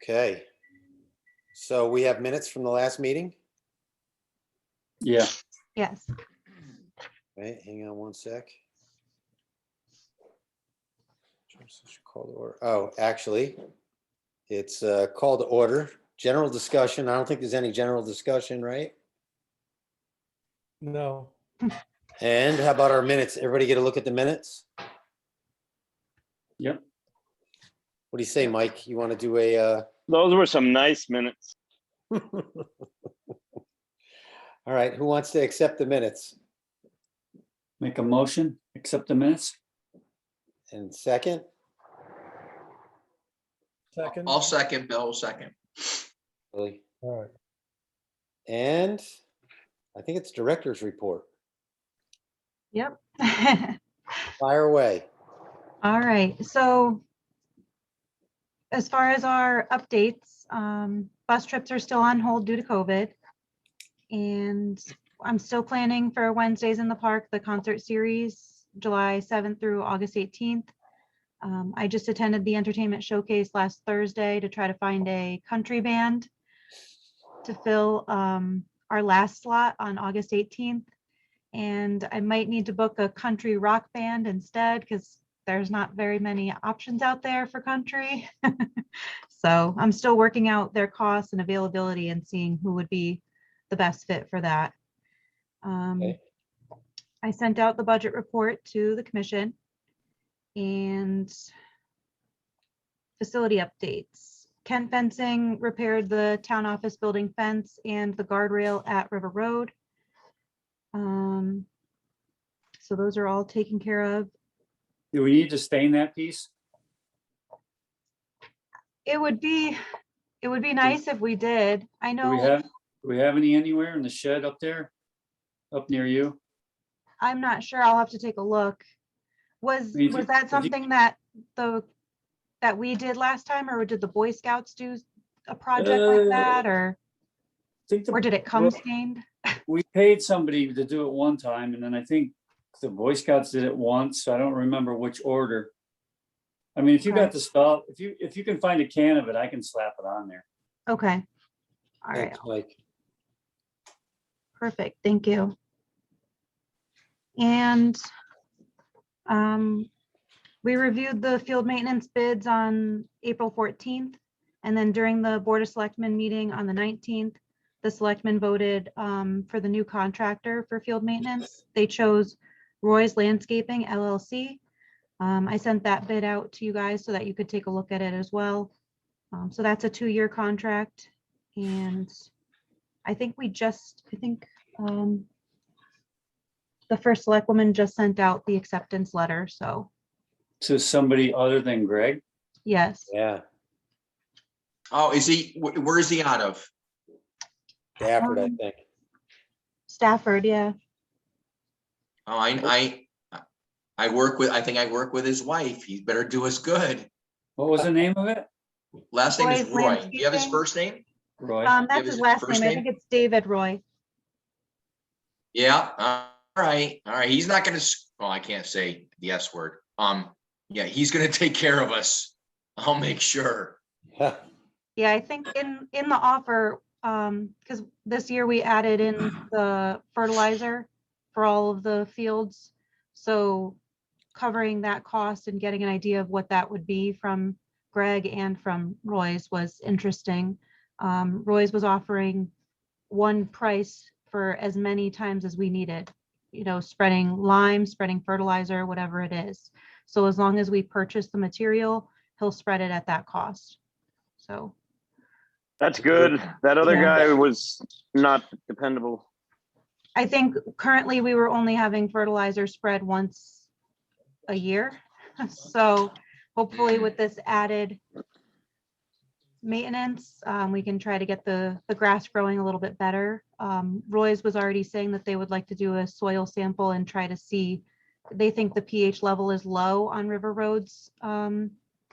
Okay. So we have minutes from the last meeting. Yeah, Yes. Wait, hang on one sec. Call to order. Oh, actually, it's call to order. General discussion. I don't think there's any general discussion, right? No. And how about our minutes? Everybody get a look at the minutes? yep. What do you say, Mike? You want to do a? Those were some nice minutes. All right, who wants to accept the minutes? Make a motion, accept the minutes. And second? Second. I'll second, Bill will second. Really? All right. And I think it's director's report. Yep. Fire away. All right. So as far as our updates, bus trips are still on hold due to COVID. And I'm still planning for Wednesdays in the Park, the concert series, July 7th through August 18th. I just attended the entertainment showcase last Thursday to try to find a country band to fill our last slot on August 18th. And I might need to book a country rock band instead because there's not very many options out there for country. So I'm still working out their costs and availability and seeing who would be the best fit for that. Okay. I sent out the budget report to the commission and facility updates. Kent Fencing repaired the town office building fence and the guardrail at River Road. So those are all taken care of. Do we need to stain that piece? It would be nice if we did. I Do we know, have, do we have any anywhere in the shed up there? Up near you? I'm not sure. I'll have to take a look. Was mean, if you- that if you- something that we did last time, or did the Boy Scouts do a project like that, or did it come well, stained? we paid somebody to do it one time, and then I think the Boy Scouts did it once. So I don't remember which order. I mean, if you got Okay. the stuff, if you can find a can of it, I can slap it on there. Okay. All right. Thanks, Mike. Perfect. Thank you. And we reviewed the field maintenance bids on April 14th. And then during the Board of Selectmen meeting on the 19th, the selectmen voted for the new contractor for field maintenance. They chose Roy's Landscaping LLC. I sent that bid out to you guys so that you could take a look at it as well. So that's a 2-year contract. And I think the first select woman just sent out the acceptance letter. So To somebody other than Greg? yes. Yeah, Oh, is he, where is he out of? Stafford, I think. Stafford, yeah. Oh, I work with, I think I work with his wife. He better do us good. What was the name of it? Last name is Roy's Roy. Do you have his Landscaping. first name? Roy? That's Give his his last first name. I name? think it's David Roy. Yeah, all right, all right. He's not gonna, well, I can't say the S word. Yeah, he's gonna take care of us. I'll make sure. Yeah, I think in the offer, because this year we added in the fertilizer for all of the fields. So covering that cost and getting an idea of what that would be from Greg and from Roy's was interesting. Roy's was offering one price for as many times as we needed, spreading lime, spreading fertilizer, whatever it is. So as long as we purchase the material, he'll spread it at that cost. So That's good. That other Yeah. guy was not dependable. I think currently we were only having fertilizer spread once a year. So hopefully with this added maintenance, we can try to get the grass growing a little bit better. Roy's was already saying that they would like to do a soil sample and try to see, they think the pH level is low on River Road's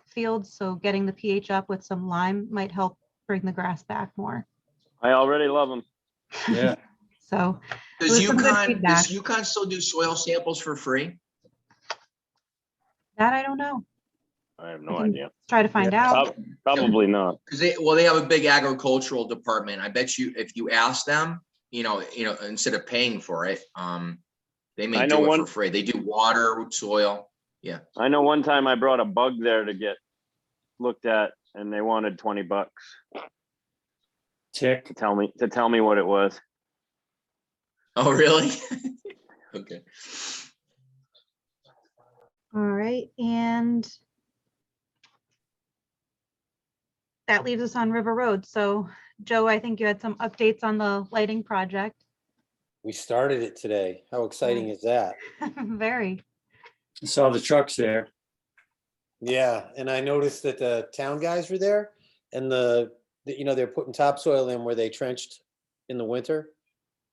fields. So getting the pH up with some lime might help bring the grass back more. I already love him. Yeah. So Does was some good feedback. UConn still do soil samples for free? that I don't know. I have I no can idea. try to find Yeah. out. Probably not. Because they have a big agricultural department. I bet you if you ask them, instead of paying for it, they may I know do it one- for free. They do water, soil. Yeah. I know one time I brought a bug there to get looked at and they wanted $20 Tick. to tell me what it was. Oh, really? Okay. All right, and that leaves us on River Road. So Joe, I think you had some updates on the lighting project. We started it today. How exciting is that? Very. I saw the trucks there. Yeah, and I noticed that the town guys were there and they're putting topsoil in where they trenched in the winter.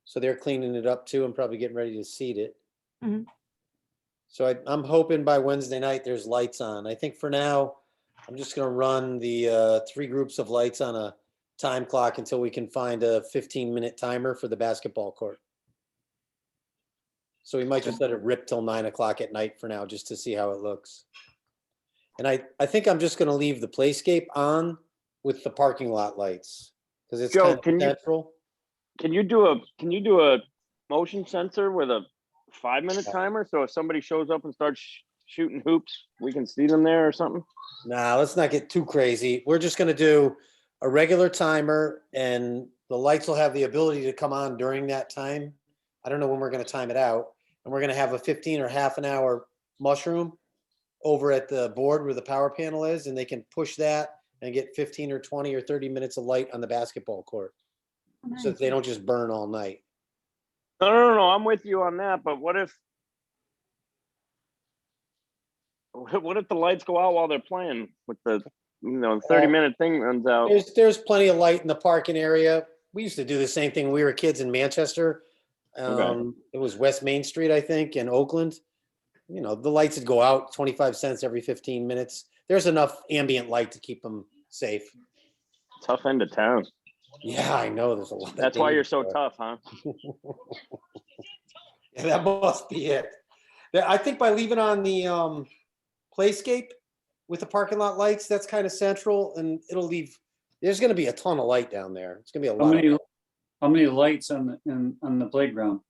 So they're cleaning it up too and probably getting ready to seed it. Mhm. So I'm hoping by Wednesday night there's lights on. I think for now, I'm just gonna run the 3 groups of lights on a time clock until we can find a 15-minute timer for the basketball court. So we might just let it rip till 9 o'clock at night for now, just to see how it looks. And I think I'm just gonna leave the playscape on with the parking lot lights, because it's Joe, kind of central. Can you do a motion sensor with a 5-minute timer? So if somebody shows up and starts shooting hoops, we can see them there or something? Nah, let's not get too crazy. We're just gonna do a regular timer and the lights will have the ability to come on during that time. I don't know when we're gonna time it out. And we're gonna have a 15 or half an hour mushroom over at the board where the power panel is, and they can push that and get 15 or 20 or 30 minutes of light on the basketball court. So that they don't just burn all night. No, I'm with you on that, but what if the lights go out while they're playing with the 30-minute thing runs out? There's plenty of light in the parking area. We used to do the same thing when we were kids in Manchester. It was West Main Street, I think, in Oakland. The lights would go out 25 cents every 15 minutes. There's enough ambient light to keep them safe. Tough end of town. Yeah, I know. There's a lot. That's why you're so danger tough, huh? Yeah, that must be it. I think by leaving on the playscape with the parking lot lights, that's kind of central, and it'll leave. There's going to be a ton of light down there. It's going to be a How lot. many, how many lights on the playground?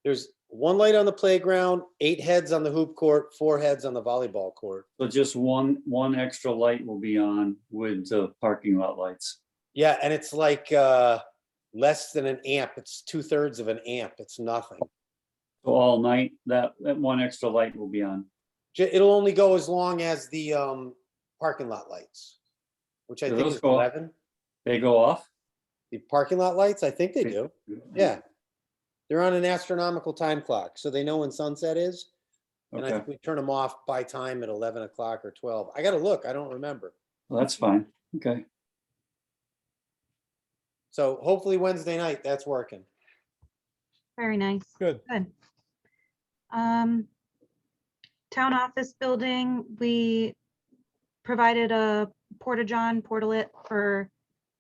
There's 1 light on the playground, 8 heads on the hoop court, 4 heads on the volleyball court. So just one extra light will be on with the parking lot lights. Yeah, and it's like less than an amp. It's 2/3 of an amp. It's nothing. So all night, that one extra light will be on. It'll only go as long as the parking lot lights, which I Do think those is go off? 11. They go off? The parking lot lights, I think they do. Yeah. They're on an astronomical time clock, so they know when sunset is. And I Okay, think we turn them off by time at 11 o'clock or 12. I got to look. I don't remember. well, that's fine. Okay. So hopefully Wednesday night, that's working. Very nice. Good. Good. Town office building, we provided a porta-john portalet for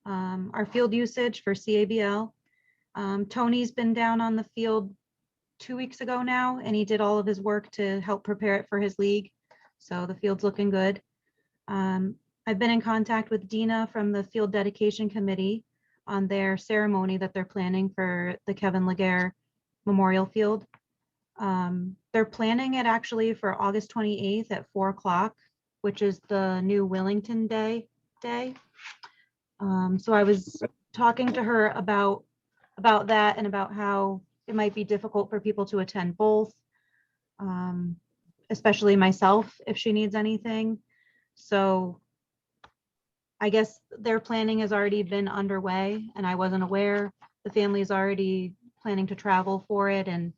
our field usage for CABL. Tony's been down on the field 2 weeks ago now, and he did all of his work to help prepare it for his league. So the field's looking good. I've been in contact with Dina from the Field Dedication Committee on their ceremony that they're planning for the Kevin Laguerre Memorial Field. They're planning it actually for August 28th at 4 o'clock, which is the new Wellington Day. So I was talking to her about that and about how it might be difficult for people to attend both, especially myself if she needs anything. So I guess their planning has already been underway and I wasn't aware. The family is already planning to travel for it, and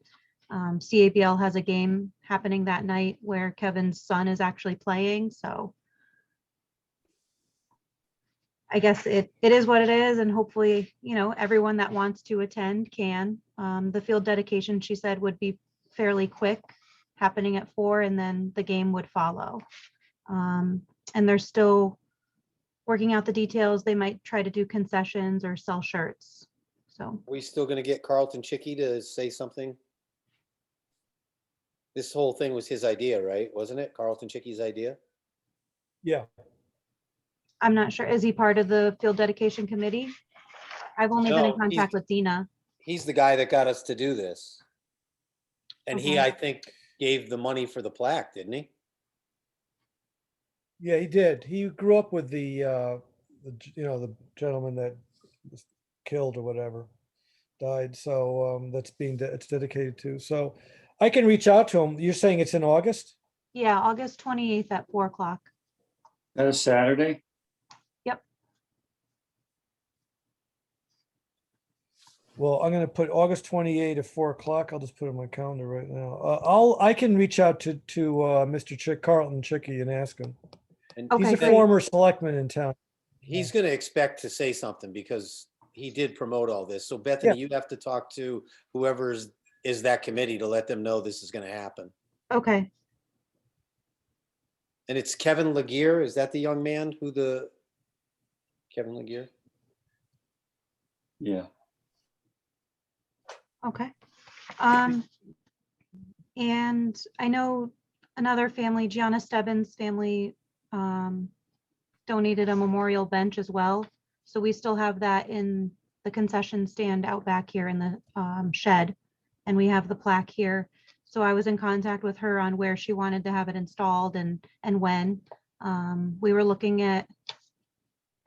CABL has a game happening that night where Kevin's son is actually playing. So I guess it is what it is, and hopefully, everyone that wants to attend can. The field dedication, she said, would be fairly quick, happening at 4, and then the game would follow. And they're still working out the details. They might try to do concessions or sell shirts. So We still going to get Carlton Chicky to say something? This whole thing was his idea, right? Wasn't it? Carlton Chicky's idea? Yeah, I'm not sure. Is he part of the field dedication committee? I've only been in No, contact with Dina. He's the guy that got us to do this. And he, Okay. I think, gave the money for the plaque, didn't he? yeah, he did. He grew up with the gentleman that was killed or whatever, died. So it's dedicated to. So I can reach out to him. You're saying it's in August? Yeah, August 28th at 4 o'clock. That a Saturday? Well, I'm going to put August 28 at 4 o'clock. I'll just put it in my calendar right now. I can reach out to Mr. Carlton Chicky and ask him. And Okay, He's a great. former selectman in town. he's gonna expect to say something because he did promote all this. So Bethany, you'd have to talk to whoever's is that committee to let them know this is gonna happen. Okay. And it's Kevin Laguerre, is that the young man Kevin Laguerre? Yeah. Okay. And I know another family, Gianna Stebbins' family, donated a memorial bench as well. So we still have that in the concession stand out back here in the shed. And we have the plaque here. So I was in contact with her on where she wanted to have it installed and when. We were looking at,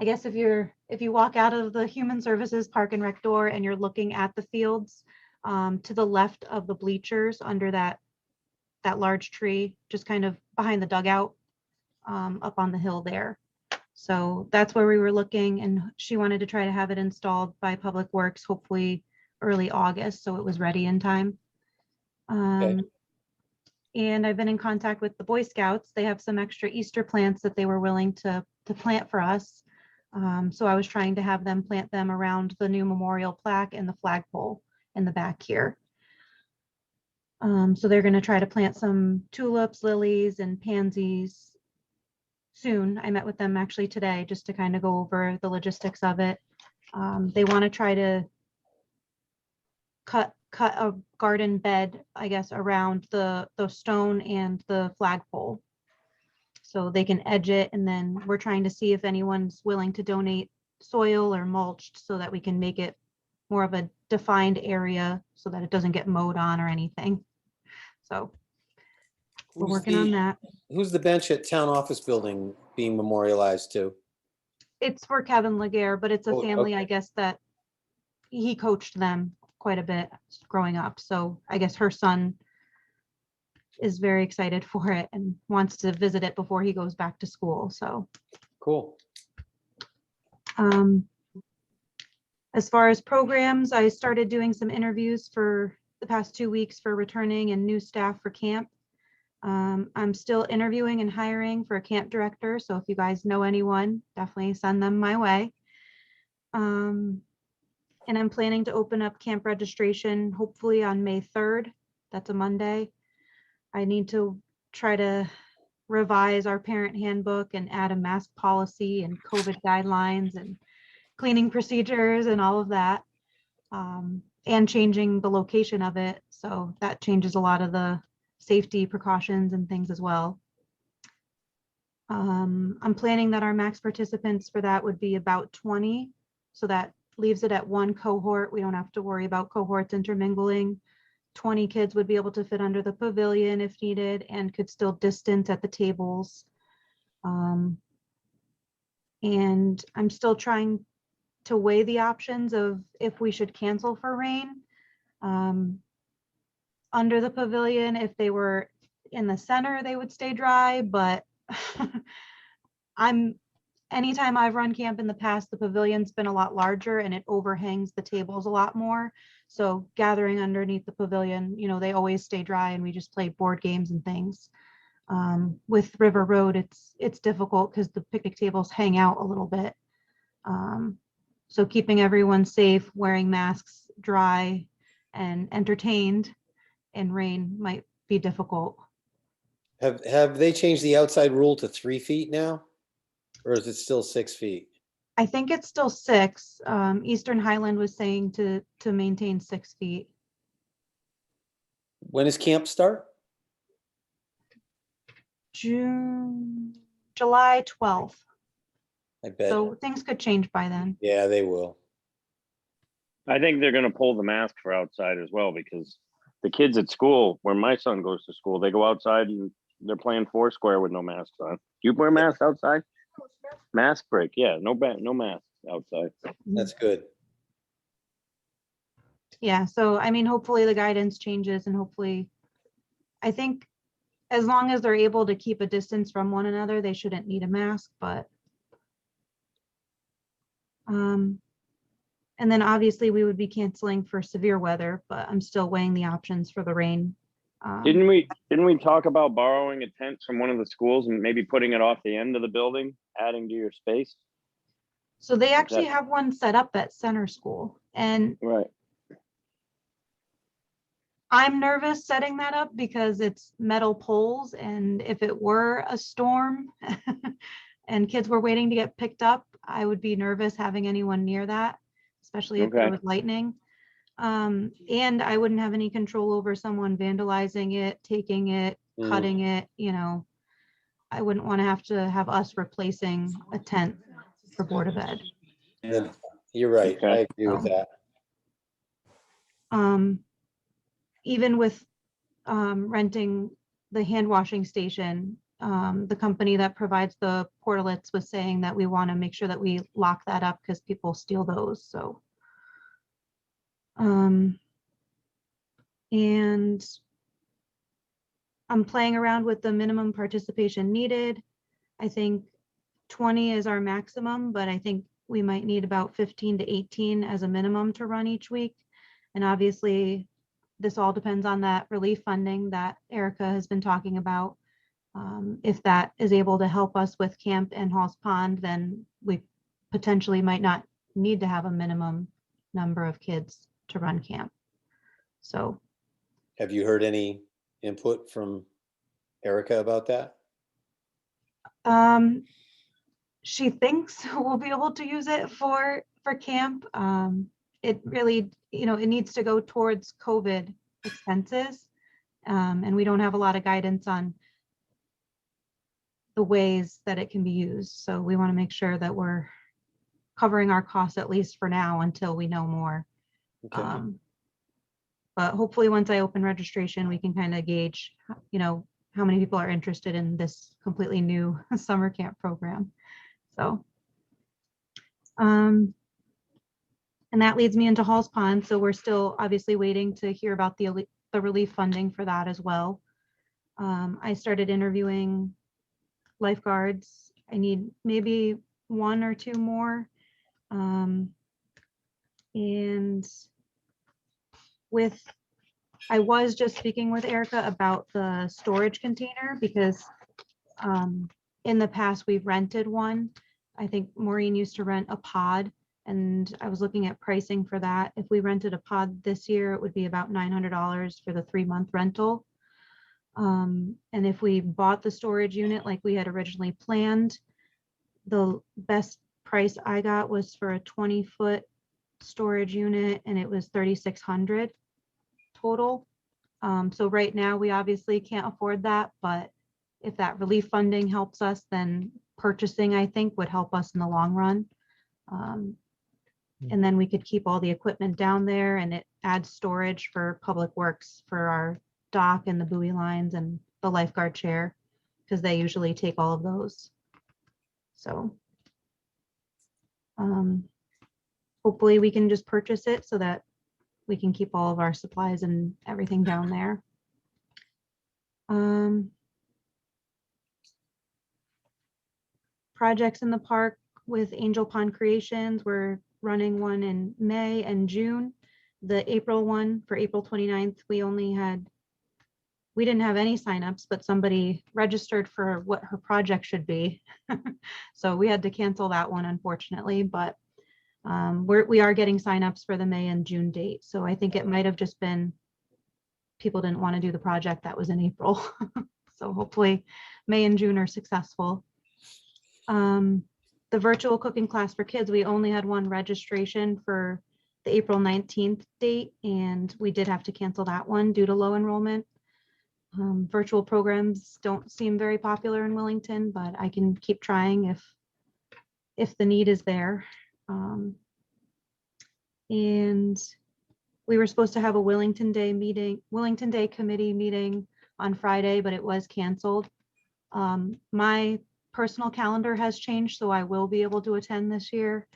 I guess if you walk out of the Human Services Park and Rec door and you're looking at the fields, to the left of the bleachers under that large tree, just kind of behind the dugout, up on the hill there. So that's where we were looking, and she wanted to try to have it installed by Public Works, hopefully early August, so it was ready in time. Okay. And I've been in contact with the Boy Scouts. They have some extra Easter plants that they were willing to plant for us. So I was trying to have them plant them around the new memorial plaque and the flagpole in the back here. So they're going to try to plant some tulips, lilies, and pansies soon. I met with them actually today just to kind of go over the logistics of it. They want to try to cut a garden bed, I guess, around the stone and the flagpole, so they can edge it. And then we're trying to see if anyone's willing to donate soil or mulched so that we can make it more of a defined area so that it doesn't get mowed on or anything. So we're working on that. Who's the bench at Town Office Building being memorialized to? It's for Kevin Laguerre, but it's a Oh, family, okay. I guess, that he coached them quite a bit growing up. So I guess her son is very excited for it and wants to visit it before he goes back to school. So Cool. as far as programs, I started doing some interviews for the past 2 weeks for returning and new staff for camp. I'm still interviewing and hiring for a camp director. So if you guys know anyone, definitely send them my way. And I'm planning to open up camp registration hopefully on May 3rd. That's a Monday. I need to try to revise our parent handbook and add a mask policy and COVID guidelines and cleaning procedures and all of that. And changing the location of it. So that changes a lot of the safety precautions and things as well. I'm planning that our max participants for that would be about 20. So that leaves it at one cohort. We don't have to worry about cohorts intermingling. 20 kids would be able to fit under the pavilion if needed and could still distance at the tables. And I'm still trying to weigh the options of if we should cancel for rain. Under the pavilion, if they were in the center, they would stay dry, but anytime I've run camp in the past, the pavilion's been a lot larger and it overhangs the tables a lot more. So gathering underneath the pavilion, they always stay dry and we just play board games and things. With River Road, it's difficult because the picnic tables hang out a little bit. So keeping everyone safe, wearing masks, dry, and entertained in rain might be difficult. Have they changed the outside rule to 3 feet now? Or is it still 6 feet? I think it's still 6. Eastern Highland was saying to maintain 6 feet. When does camp start? June July 12th. I bet. So things could change by then. Yeah, they will. I think they're gonna pull the mask for outside as well, because the kids at school, where my son goes to school, they go outside and they're playing Foursquare with no masks on. Do you wear masks outside? Mask break, yeah, no masks outside. That's good. Yeah, so I mean, hopefully the guidance changes and hopefully, I think as long as they're able to keep a distance from one another, they shouldn't need a mask, but and then obviously we would be canceling for severe weather, but I'm still weighing the options for the rain. Didn't we talk about borrowing a tent from one of the schools and maybe putting it off the end of the building, adding to your space? So they actually that- have one set up at center school, and Right. I'm nervous setting that up because it's metal poles, and if it were a storm and kids were waiting to get picked up, I would be nervous having anyone near that, especially if there Okay. was lightning. And I wouldn't have any control over someone vandalizing it, taking it, Mm. cutting it, you know. I wouldn't want to have us replacing a tent for Board of Ed. Yeah. You're right. Okay. I agree with that. Even with renting the hand washing station, the company that provides the portalets was saying that we want to make sure that we lock that up because people steal those. So, and I'm playing around with the minimum participation needed. I think 20 is our maximum, but I think we might need about 15 to 18 as a minimum to run each week. And obviously, this all depends on that relief funding that Erica has been talking about. If that is able to help us with camp and Halls Pond, then we potentially might not need to have a minimum number of kids to run camp. So, Have you heard any input from Erica about that? she thinks we'll be able to use it for camp. It really, it needs to go towards COVID expenses. And we don't have a lot of guidance on the ways that it can be used. So we want to make sure that we're covering our costs, at least for now, until we know more. Okay. But hopefully once I open registration, we can kind of gauge, how many people are interested in this completely new summer camp program. So, and that leads me into Halls Pond. So we're still obviously waiting to hear about the relief funding for that as well. I started interviewing lifeguards. I need maybe 1 or 2 more. And I was just speaking with Erica about the storage container because in the past we've rented one. I think Maureen used to rent a pod, and I was looking at pricing for that. If we rented a pod this year, it would be about $900 for the 3-month rental. And if we bought the storage unit like we had originally planned, the best price I got was for a 20-foot storage unit, and it was $3,600 total. So right now we obviously can't afford that, but if that relief funding helps us, then purchasing, I think, would help us in the long run. And then we could keep all the equipment down there, and it adds storage for public works for our dock and the buoy lines and the lifeguard chair, because they usually take all of those. So hopefully we can just purchase it so that we can keep all of our supplies and everything down there. Projects in the park with Angel Pond Creations. We're running one in May and June. The April one for April 29th, we didn't have any signups, but somebody registered for what her project should be. So we had to cancel that one, unfortunately, but we are getting signups for the May and June date. So I think it might have just been people didn't want to do the project that was in April. So hopefully May and June are successful. The virtual cooking class for kids, we only had one registration for the April 19th date, and we did have to cancel that one due to low enrollment. Virtual programs don't seem very popular in Wellington, but I can keep trying if the need is there. And we were supposed to have a Wellington Day committee meeting on Friday, but it was canceled. My personal calendar has changed, so I will be able to attend this year.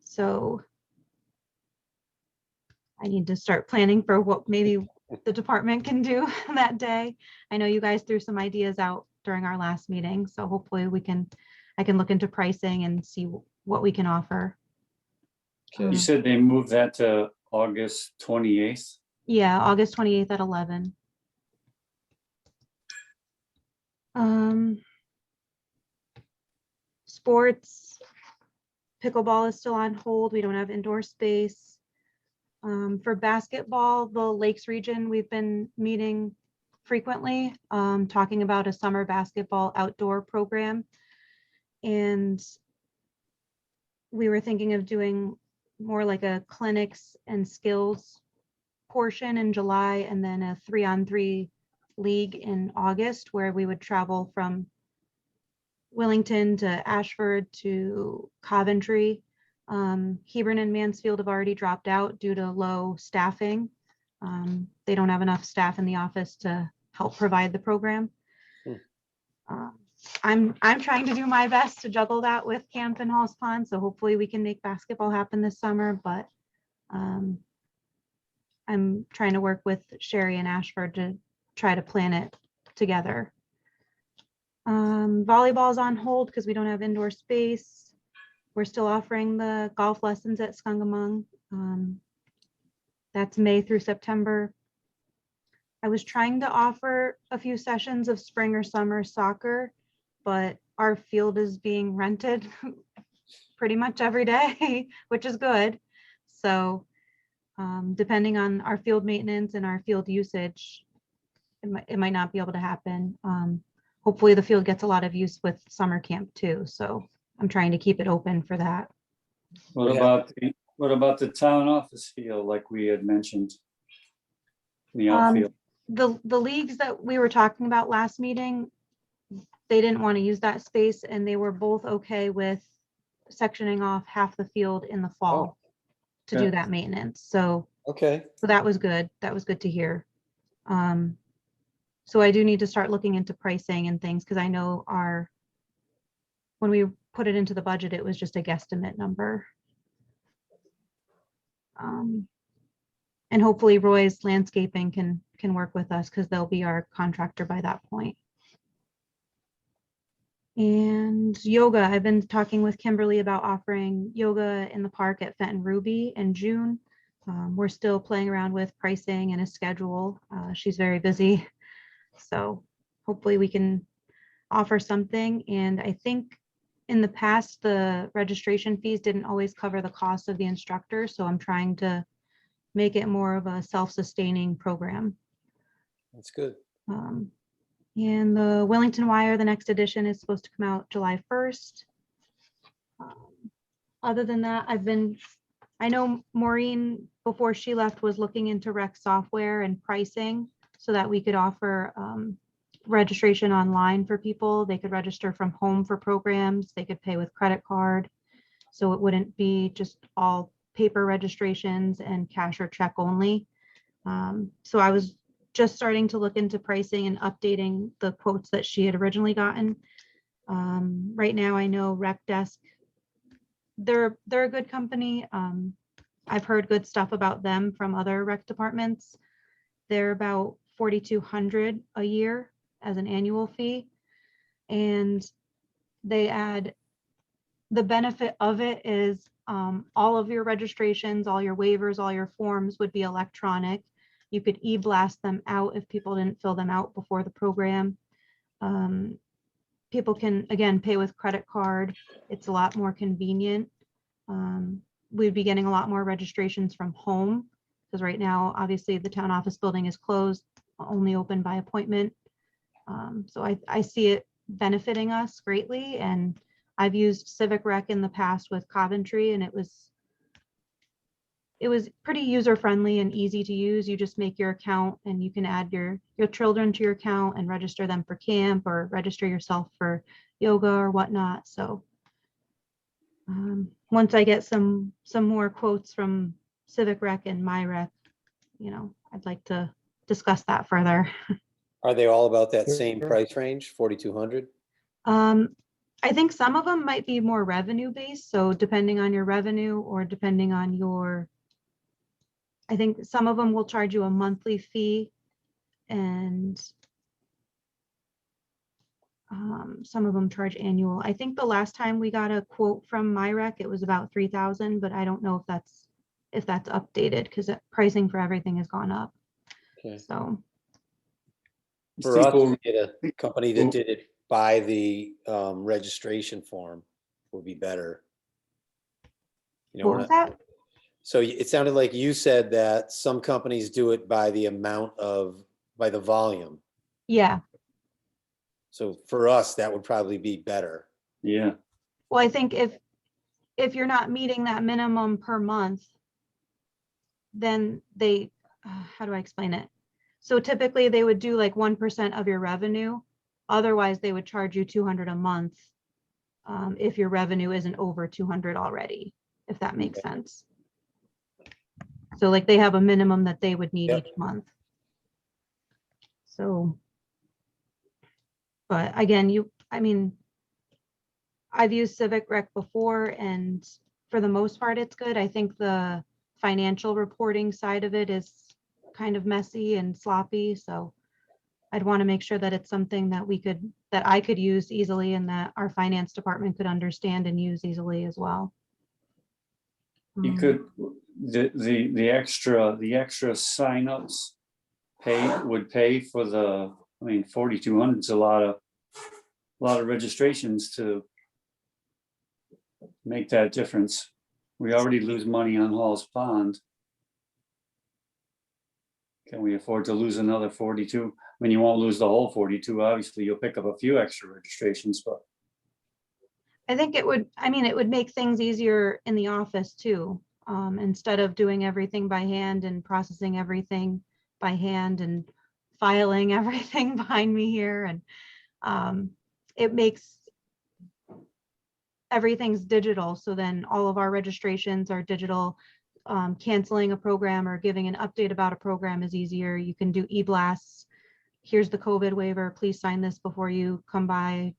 So I need to start planning for what maybe the department can do that day. I know you guys threw some ideas out during our last meeting, so hopefully I can look into pricing and see what we can offer. Okay. You said they moved that to August 28th. Yeah, August 28th at 11. Sports, pickleball is still on hold. We don't have indoor space. For basketball, the Lakes region, we've been meeting frequently, talking about a summer basketball outdoor program. And we were thinking of doing more like a clinics and skills portion in July, and then a 3-on-3 league in August, where we would travel from Wellington to Ashford to Coventry. Hebron and Mansfield have already dropped out due to low staffing. They don't have enough staff in the office to help provide the program. I'm trying to do my best to juggle that with camp and Halls Pond, so hopefully we can make basketball happen this summer, but I'm trying to work with Sherry and Ashford to try to plan it together. Volleyball is on hold because we don't have indoor space. We're still offering the golf lessons at Skungamung. That's May through September. I was trying to offer a few sessions of spring or summer soccer, but our field is being rented pretty much every day, which is good. So depending on our field maintenance and our field usage, it might not be able to happen. Hopefully the field gets a lot of use with summer camp too. So I'm trying to keep it open for that. What about the town office field, like we had mentioned? The outfield. The leagues that we were talking about last meeting, they didn't want to use that space, and they were both okay with sectioning off half the field in the fall to do Okay. that maintenance. So Okay. that was good. That was good to hear. So I do need to start looking into pricing and things, because I know when we put it into the budget, it was just a guesstimate number. And hopefully Roy's Landscaping can work with us, because they'll be our contractor by that point. And yoga, I've been talking with Kimberly about offering yoga in the park at Fenton Ruby in June. We're still playing around with pricing and a schedule. She's very busy. So hopefully we can offer something. And I think in the past, the registration fees didn't always cover the cost of the instructor. So I'm trying to make it more of a self-sustaining program. That's good. And the Wellington Wire, the next edition, is supposed to come out July 1st. Other than that, I know Maureen, before she left, was looking into rec software and pricing so that we could offer registration online for people. They could register from home for programs. They could pay with credit card. So it wouldn't be just all paper registrations and cash or check only. So I was just starting to look into pricing and updating the quotes that she had originally gotten. Right now, I know Rec Desk, they're a good company. I've heard good stuff about them from other rec departments. They're about $4,200 a year as an annual fee. And they add, the benefit of it is all of your registrations, all your waivers, all your forms would be electronic. You could e-blast them out if people didn't fill them out before the program. People can, again, pay with credit card. It's a lot more convenient. We'd be getting a lot more registrations from home, because right now, obviously, the town office building is closed, only open by appointment. So I see it benefiting us greatly. And I've used Civic Rec in the past with Coventry, and it was it was pretty user friendly and easy to use. You just make your account and you can add your children to your account and register them for camp or register yourself for yoga or whatnot. So once I get some more quotes from Civic Rec and My Rec, you know, I'd like to discuss that further. Are they all about that same Sure. price range, 4,200? I think some of them might be more revenue based. So depending on your revenue or depending on your, I think some of them will charge you a monthly fee and some of them charge annual. I think the last time we got a quote from MyRec, it was about 3,000, but I don't know if that's updated because pricing for everything has gone up. Okay. So For us, People- we get a company that did it by the registration form would be better. You know, what we're was not- that? so it sounded like you said that some companies do it by the by the volume. Yeah. So for us, that would probably be better. Yeah, Well, I think if you're not meeting that minimum per month, then they, how do I explain it? So typically they would do like 1% of your revenue. Otherwise, they would charge you 200 a month if your revenue isn't over 200 already, if that makes sense. So like they have a minimum that they would need Yep. each month. So, but again, I mean, I've used Civic Rec before and for the most part, it's good. I think the financial reporting side of it is kind of messy and sloppy. So I'd want to make sure that it's something that that I could use easily and that our finance department could understand and use easily as well. you could, the extra signups would pay for the, I mean, 4,200 is a lot of registrations to make that difference. We already lose money on Hall's Pond. Can we afford to lose another 42? I mean, you won't lose the whole 42. Obviously, you'll pick up a few extra registrations, but I think it would make things easier in the office too. Instead of doing everything by hand and processing everything by hand and filing everything behind me here. And it makes everything's digital. So then all of our registrations are digital. Canceling a program or giving an update about a program is easier. You can do e-blasts. Here's the COVID waiver. Please sign this before you come by.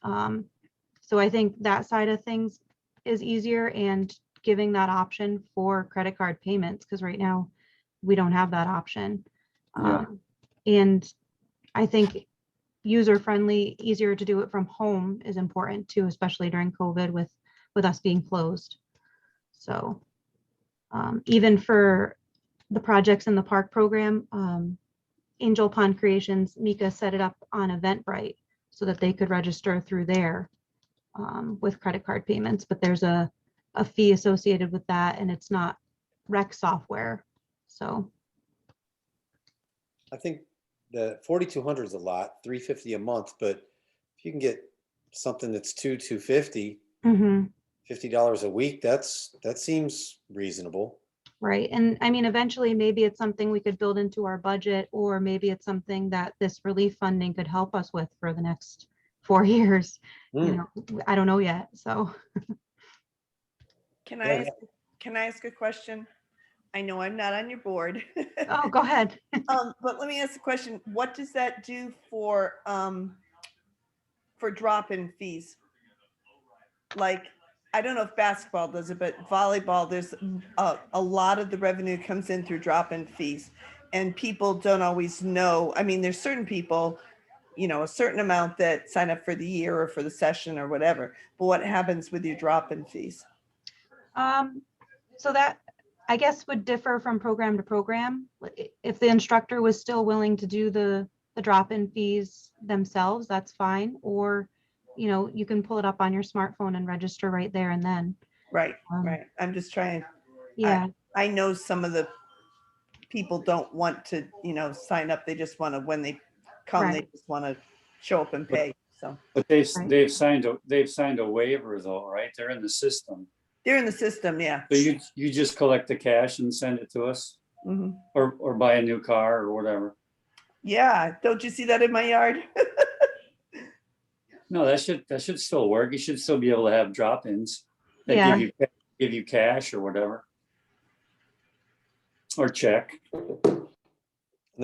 So I think that side of things is easier and giving that option for credit card payments because right now we don't have that option. Yeah. And I think user friendly, easier to do it from home is important too, especially during COVID with us being closed. So even for the projects in the park program, Angel Pond Creations, Mika set it up on Eventbrite so that they could register through there with credit card payments, but there's a fee associated with that and it's not rec software. So I think the 4,200 is a lot, 350 a month, but if you can get something that's 250, $50 a week, that seems reasonable. right. And I mean, eventually maybe it's something we could build into our budget, or maybe it's something that this relief funding could help us with for the next 4 years. You know, I don't know yet. So Can I ask a question? I know I'm not on your board. oh, go ahead. But let me ask a question. What does that do for drop-in fees? Like, I don't know if basketball does it, but volleyball, there's a lot of the revenue comes in through drop-in fees. And people don't always know. I mean, there's certain people, you know, a certain amount that sign up for the year or for the session or whatever. But what happens with your drop-in fees? So that I guess would differ from program to program. If the instructor was still willing to do the drop-in fees themselves, that's fine. Or, you know, you can pull it up on your smartphone and register right there and then. Right, right. I'm just trying. Yeah, I know some of the people don't want to, you know, sign up. They just want to, when they come, they Right. just want to show up and pay. So, but they've Right. they've signed a waiver though, right? They're in the system. They're in the system, yeah. So you just collect the cash and send it to us, Mhm. or buy a new car or whatever? Yeah, don't you see that in my yard? No, that should still work. You should still be able to have drop-ins. They Yeah. give you cash or whatever. Or check. And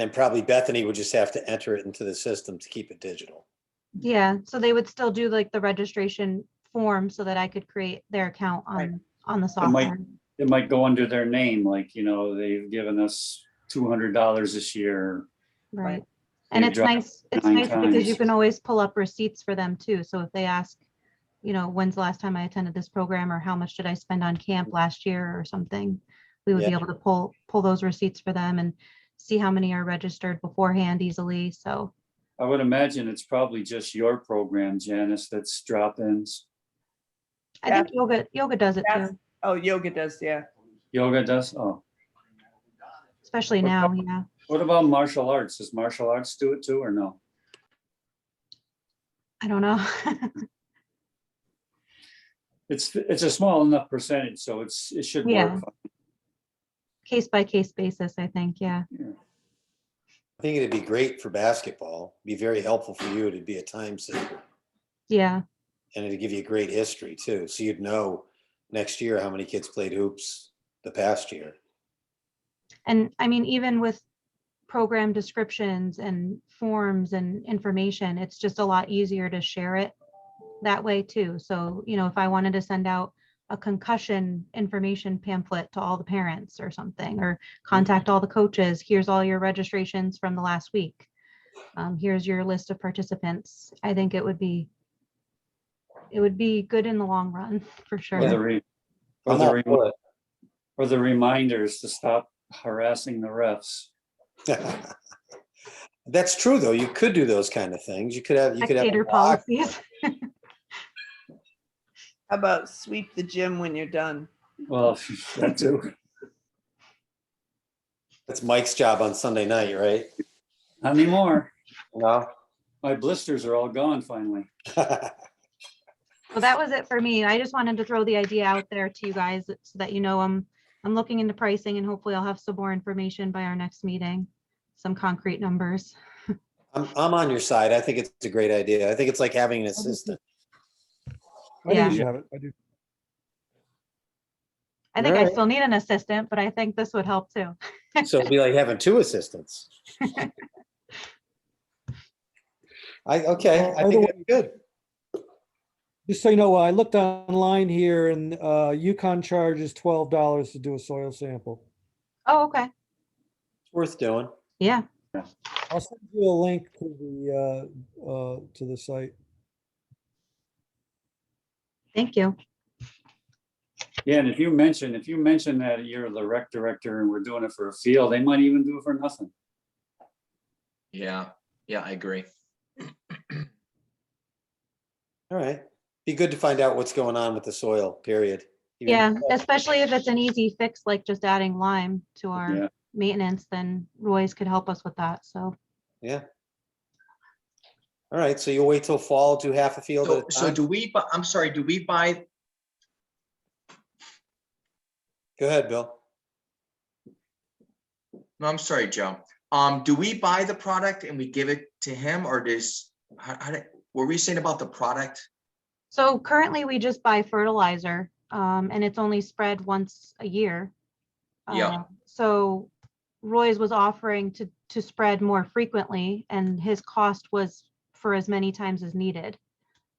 then probably Bethany would just have to enter it into the system to keep it digital. Yeah, so they would still do like the registration form so that I could create their account on the software. It might go under their name, like, they've given us $200 this year. Right. And They've it's dropped nice, it's 9 nice because you times. can always pull up receipts for them too. So if they ask, when's the last time I attended this program, or how much did I spend on camp last year or something, we would be Yeah. able to pull those receipts for them and see how many are registered beforehand easily. So I would imagine it's probably just your program, Janice, that's drop-ins. I think yoga does it That's- too, Oh, yoga does, yeah. Yoga does? Oh. especially What now. about- Yeah. What about martial arts? Does martial arts do it too or no? I don't know. It's a small enough percentage, so it should Yeah. work. Case by case basis, I think. Yeah. Yeah. I think it'd be great for basketball. Be very helpful for you. It'd be a time saver. Yeah. And it'd give you a great history too. So you'd know next year how many kids played hoops the past year. And I mean, even with program descriptions and forms and information, it's just a lot easier to share it that way too. So, if I wanted to send out a concussion information pamphlet to all the parents or something, or contact all the coaches, here's all your registrations from the last week. Here's your list of participants. I think it would be good in the long run for Or sure. I'm all for it. or the reminders to stop harassing the refs. That's true, though. You could do those kind of things. You could have. Spectator policies. How about sweep the gym when you're done? Well, that too. That's Mike's job on Sunday night, right? Not anymore. No. My blisters are all gone finally. Well, that was it for me. I just wanted to throw the idea out there to you guys so that I'm looking into pricing, and hopefully I'll have some more information by our next meeting, some concrete numbers. I'm on your side. I think it's a great idea. I think it's like having an assistant. I Yeah. think you should have it. I do. I think I Alright. still need an assistant, but I think this would help too. So it'd be like having two assistants. Okay, I By the think way- that's good. Just so you know, I looked online here and Yukon charges $12 to do a soil sample. Oh, okay. It's worth doing. Yeah. I'll send you a link to the site. Thank you. Yeah, and if you mention that you're the rec director and we're doing it for a field, they might even do it for nothing. Yeah, I agree. All right. Be good to find out what's going on with the soil, period. Even- Yeah, especially if it's an easy fix, like just adding lime to Yeah. our maintenance, then Roy's could help us with that. So Yeah. All right, so you'll wait till fall, do half a field at a So time? do we, I'm sorry, do we buy, Go ahead, Bill. no, I'm sorry, Joe. Do we buy the product and we give it to him, or were we saying about the product? So currently we just buy fertilizer, and it's only spread once a year. Yeah. So Roy's was offering to spread more frequently, and his cost was for as many times as needed.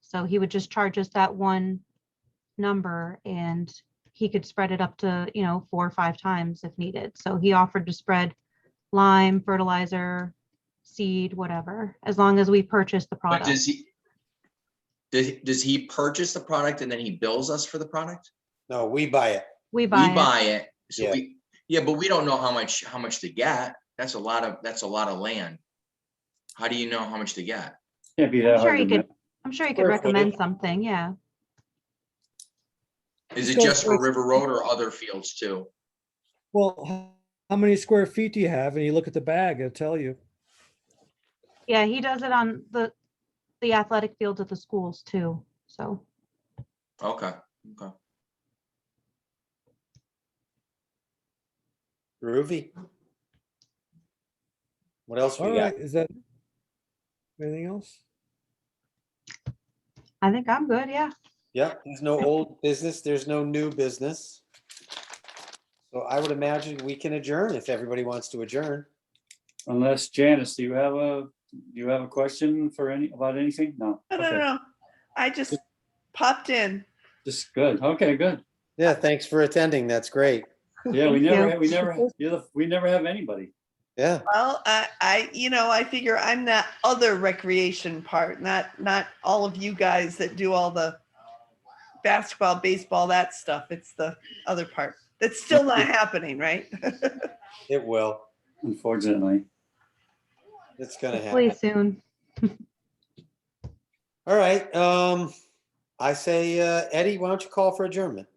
So he would just charge us that one number, and he could spread it up to, 4 or 5 times if needed. So he offered to spread lime, fertilizer, seed, whatever, as long as we purchase the But product. does he purchase the product and then he bills us for the product? No, we buy it. We We buy it. buy it, so Yeah. but we don't know how much to get. That's a lot of land. How do you know how much to get? Can't be that I'm sure hard he to could, I'm sure he could Square recommend footage. something, yeah. Is Let's it go just for first. River Road or other fields too? Well, how many square feet do you have? And you look at the bag, it'll tell you. Yeah, he does it on the athletic fields at the schools too, so. Okay. Groovy. What else All we got? right, is that anything else? I think I'm good, yeah. Yeah, there's no old business, there's no new business. So I would imagine we can adjourn if everybody wants to adjourn. Unless Janice, do you have a question for about anything? No. No, no, Okay. no. I just popped in. Just good. Okay, good. Yeah, thanks for attending. That's great. Yeah, we Thank never, you. we never have anybody. Yeah, Well, I figure I'm that other recreation part, not all of you guys that do all the basketball, baseball, that stuff. It's the other part. That's still not happening, right? it will. Unfortunately. It's gonna Hopefully happen. soon. All right, I say, Eddie, why don't you call for adjournment?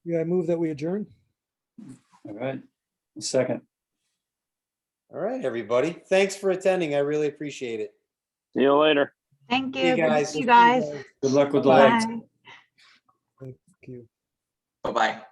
Yeah, I move that we adjourn. All right. A second. All right, everybody. Thanks for attending. I really appreciate it. See you later. Thank See you. you Good to guys. see you guys. Good luck with the Bye. lights. Bye. Thank you. Bye-bye.